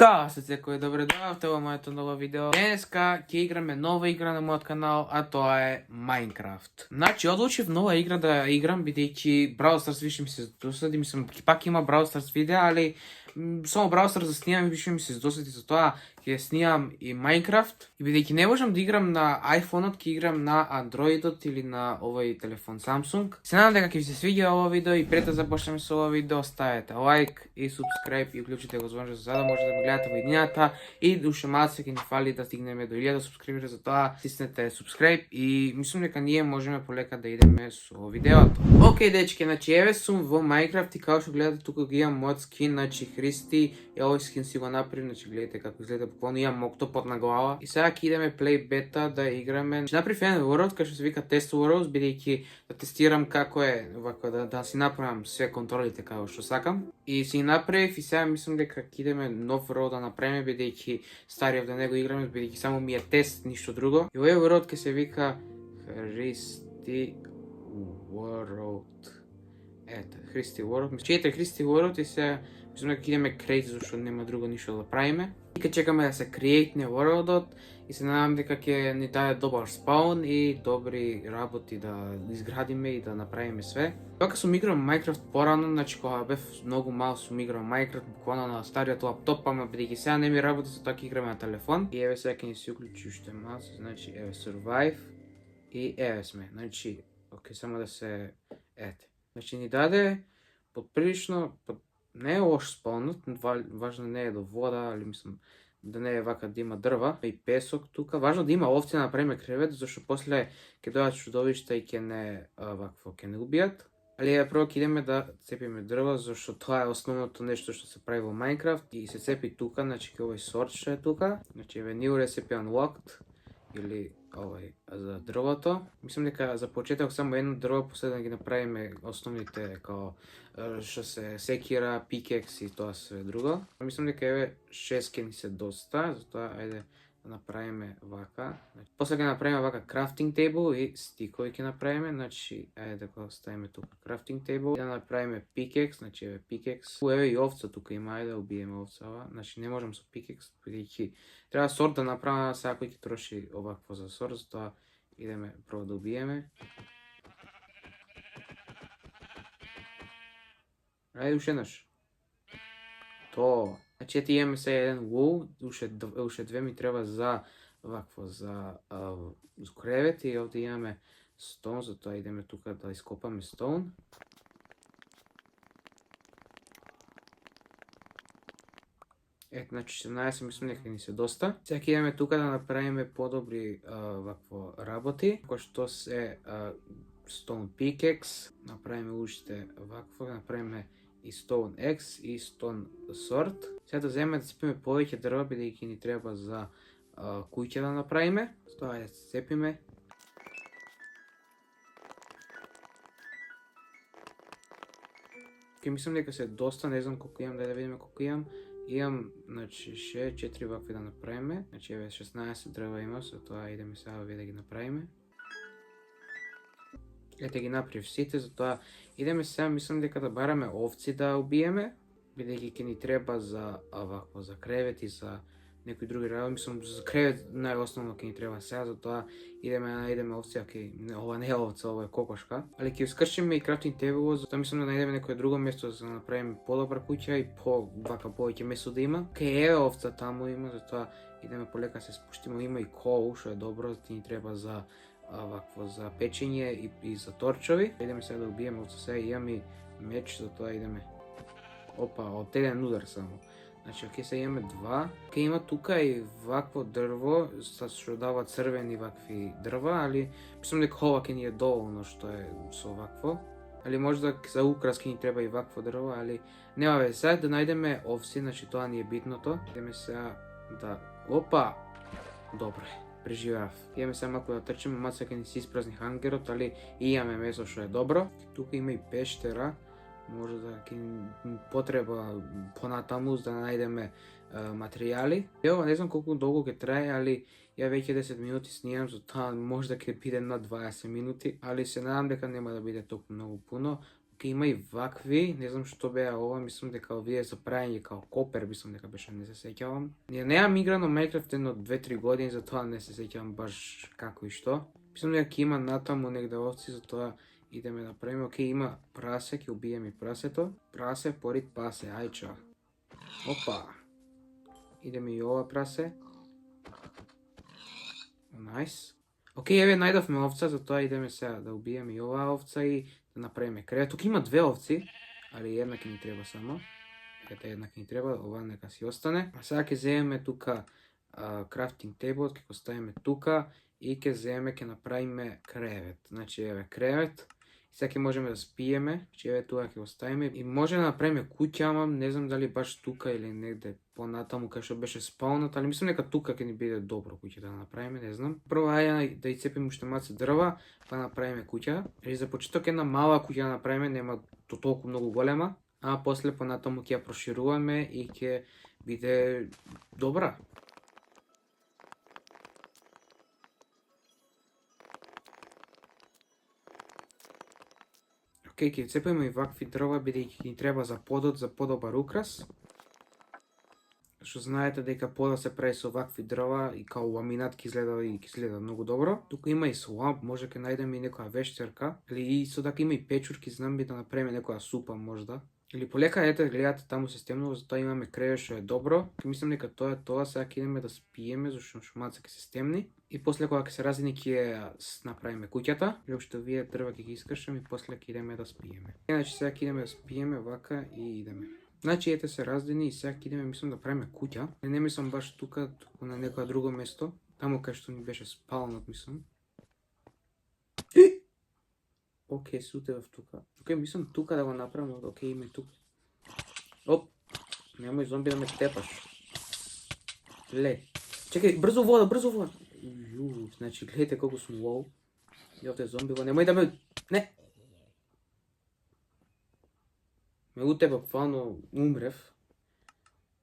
Kao se секој, добре дојавте во моето ново видео. Денеска ќе играме нова игра на мојот канал, а тоа е Minecraft. Значи, одлучив нова игра да играм, бидејќи Brawl Stars више ми се досади, мислам, пак има Brawl Stars видеа, али само Brawl Stars да снимам и више ми се досади, затоа ќе снимам и Minecraft. И бидејќи не можам да играм на iPhone-от, ќе играм на Android-от или на овој телефон Samsung. Се надам дека ќе ви се свиѓа ова видео и пред да започнеме со ова видео, ставете лайк и subscribe и уклучите го звончето за да може да ме гледате во иднината и уште малце ќе ни фали да стигнеме до 1000 субскрибери, затоа стиснете subscribe и мислам дека ние можеме полека да идеме со видеото. Океј дечки, значи еве сум во Minecraft и како што гледате тука ги имам мојот скин, значи Христи, и овој скин си го направив, значи гледате како изгледа буквално имам октопод на глава. И сега ќе идеме play beta да играме. Значи направив еден world кај што се вика test world, бидејќи да тестирам како е вака да си направам све контролите како што сакам. И си направив и сега мислам дека ќе идеме нов world да направиме, бидејќи стариот да не го играме, бидејќи само ми е тест, ништо друго. И овој world ќе се вика Христи World. Ето, Христи World. Чете Христи World и сега мислам дека идеме create, зашто нема друго ништо да правиме. И ке чекаме да се create-не world-от и се надам дека ќе ни даде добар спаун и добри работи да изградиме и да направиме све. Кога сум играл Minecraft порано, значи кога бев многу мал сум играл Minecraft буквално на стариот лаптоп, ама бидејќи сега не ми работи, затоа ќе играме на телефон. И еве сега ќе ни се уклучи уште малце, значи еве survive и еве сме. Значи, окей, само да се ете. Значи ни даде поприлично не е лош спаунот, важно не е до вода, али мислам да не е вака да има дрва и песок тука. Важно да има овци да направиме кревет, зашто после ќе дојдат чудовишта и ќе не вакво ќе не убијат. Али прво ќе идеме да цепиме дрва, зашто тоа е основното нешто што се прави во Minecraft и се цепи тука, значи ќе овој сорт што е тука. Значи еве new recipe unlocked или овој за дрвото. Мислам дека за почеток само едно дрво, после да ги направиме основните како што се секира, пикекс и тоа све друго. Мислам дека еве 6 ке ни се доста, затоа ајде да направиме вака. После ќе направиме вака crafting table и стикови ќе направиме, значи ајде да го ставиме тука crafting table и да направиме pickaxe, значи еве pickaxe. Еве и овца тука има, ајде да убиеме овцава. Значи не можам со pickaxe, бидејќи треба сорт да направиме, сега кој ќе троши овакво за сорт, затоа идеме прво да убиеме. Ајде уште еднаш. То. Значи ете имаме сега еден wool, уште две ми треба за вакво за кревет и овде имаме stone, затоа идеме тука да ископаме stone. Ето, значи 17 мислам дека ни се доста. Сега ќе идеме тука да направиме подобри вакво работи, кои што се stone pickaxe, направиме уште вакво, направиме и stone axe и stone sword. Сега да земеме да цепиме повеќе дрва, бидејќи ни треба за куќа да направиме. Тоа е да цепиме. Ке мислам дека се доста, не знам колку имам, да видиме колку имам. Имам, значи, 4 вакви да направиме. Значи, еве 16 дрва има, затоа идеме сега овие да ги направиме. Ете ги направив сите, затоа идеме сега, мислам дека да бараме овци да убиеме, бидејќи ќе ни треба за вакво за кревет и за некои други работи. Мислам за кревет најосновно ќе ни треба сега, затоа идеме да најдеме овци, ова не е овца, ова е кокошка. Али ќе искршиме и крафтинг тейбл, затоа мислам да најдеме некое друго место за да направиме подобра куќа и повеќе место да има. Кај еве овца таму има, затоа идеме полека се спуштиме, има и коал што е добро, ти ни треба за вакво за печење и за торчови. Идеме сега да убиеме овца, сега имам и меч, затоа идеме. Опа, од еден удар само. Значи, окей, сега имаме 2. Ке има тука и вакво дрво, што дава црвени вакви дрва, али мислам дека ова ќе ни е доволно што е со вакво. Али можда за украс ќе ни треба и вакво дрво, али нема веќе. Сега да најдеме овци, значи тоа ни е битното. Идеме сега да... Опа! Добре. Преживеав. Имаме сега малку да трчиме, маца ќе ни се испразни хангерот, али имаме месо што е добро. Тука има и пештера, може да ќе ни потреба понатаму да најдеме материјали. Ево, не знам колку долго ќе трае, али ја веќе 10 минути снимам, затоа може да ќе биде на 20 минути, али се надам дека нема да биде толку многу пуно. Има и вакви, не знам што беа ова, мислам дека овие за правење као копер, мислам дека беше, не се сеќавам. Немам играно Minecraft едно 2-3 години, затоа не се сеќавам баш како и што. Мислам дека ќе има натаму негде овци, затоа идеме да правиме. Океј, има прасе, ќе убиеме и прасето. Прасе, порит пасе, ајча. Опа. Идеме и ова прасе. Најс. Океј, еве најдовме овца, затоа идеме сега да убиеме и оваа овца и да направиме кревет. Тук има две овци, али една ќе ни треба само. Ете, една ќе ни треба, ова нека си остане. А сега ќе земеме тука крафтинг тейблот, ќе го ставиме тука и ќе земеме, ќе направиме кревет. Значи, еве кревет. И сега ќе можеме да спиеме, че еве тука ќе го ставиме и може да направиме куќа, ама не знам дали баш тука или негде понатаму кај што беше спаунат, али мислам дека тука ќе ни биде добро куќа да направиме, не знам. Прво ајде да ицепиме уште маце дрва, па направиме куќа. И за почеток една мала куќа да направиме, нема толку многу голема, а после понатаму ќе ја прошируваме и ќе биде добра. Океј, ќе цепиме и вакви дрва, бидејќи ни треба за подот, за подобар украс. Што знаете дека подот се прави со вакви дрва и као ламинат ќе изгледа многу добро. Тука има и сламп, може ќе најдеме и некоја вештерка, или и со дека има и печурки, знам би да направиме некоја супа можда. Или полека, ете, гледате, таму се стемнува, затоа имаме кревет што е добро. Мислам дека тоа е тоа, сега ќе идеме да спиеме, зашто шумаца ќе се стемни. И после кога ќе се разини ќе направиме куќата, или уште вие дрва ќе ги искршаме и после ќе идеме да спиеме. Иначе сега ќе идеме да спиеме вака и идеме. Значи ете се раздени и сега ќе идеме, мислам да правиме куќа. Не мислам баш тука, туку на некоја друго место, таму кај што ни беше спалнат, мислам. Океј, се утевав тука. Океј, мислам тука да го направам, океј, има и тука. Оп, немој зомби да ме тепаш. Ле. Чекај, брзо вода, брзо вода. Значи, гледайте колку сум лоу. И овде зомби во, немој да ме... Не! Ме утеба, буквално умрев.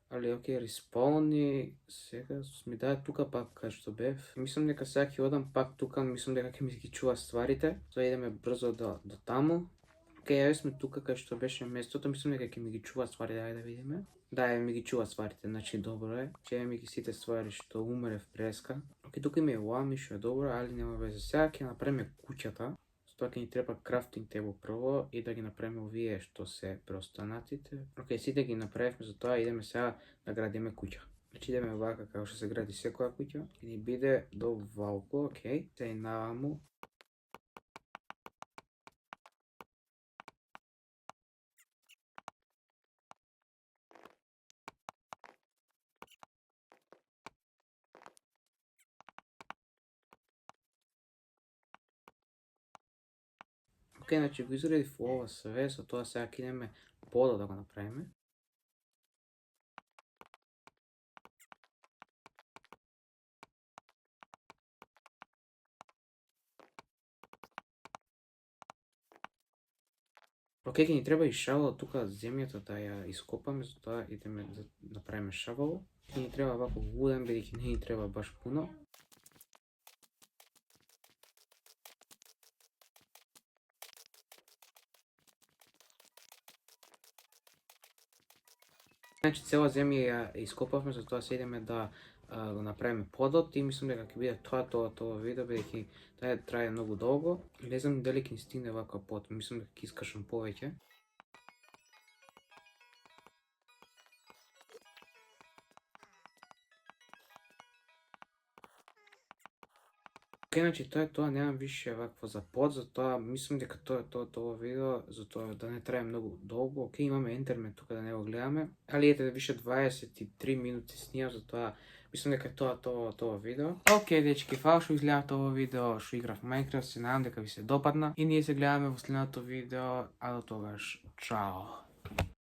Али океј, респауни, сега ми даде тука пак кај што бев. Мислам дека сега ќе одам пак тука, мислам дека ќе ми ги чува стварите. Тоа идеме брзо до таму. Океј, еве сме тука кај што беше местото, мислам дека ќе ми ги чува стварите, ајде да видиме. Да, еве ми ги чува стварите, значи добро е. Че еве ми ги сите ствари што умрев преска. Океј, тука има и лами што е добро, али нема везе. Сега ќе направиме куќата. Тоа ќе ни треба крафтинг тейбл прво и да ги направиме овие што се преостанатите. Океј, сите ги направивме, затоа идеме сега да градиме куќа. Значи идеме вака како што се гради секоја куќа. И ни биде доволку, океј. Се наваму. Океј, значи го изредив ова све, со тоа сега ќе идеме подот да го направиме. Океј, ќе ни треба и шавол тука земјата да ја ископаме, затоа идеме да направиме шавол. Ќе ни треба вако вуден, бидејќи не ни треба баш пуно. Значи цела земја ја ископавме, затоа се идеме да го направиме подот и мислам дека ќе биде тоа видео, бидејќи таа трае многу долго. Не знам дали ќе ни стигне ваква под, мислам дека ќе искашам повеќе. Океј, значи тоа е тоа, немам више вакво за под, затоа мислам дека тоа е тоа видео, затоа да не трае многу долго. Океј, имаме ентермен тука да не го гледаме, али ете више 23 минути снимав, затоа мислам дека тоа видео. Океј, дечки, фала што изгледавте ово видео што играв Minecraft, се надам дека ви се допадна и ние се гледаме во следното видео, а до тогаш, чао!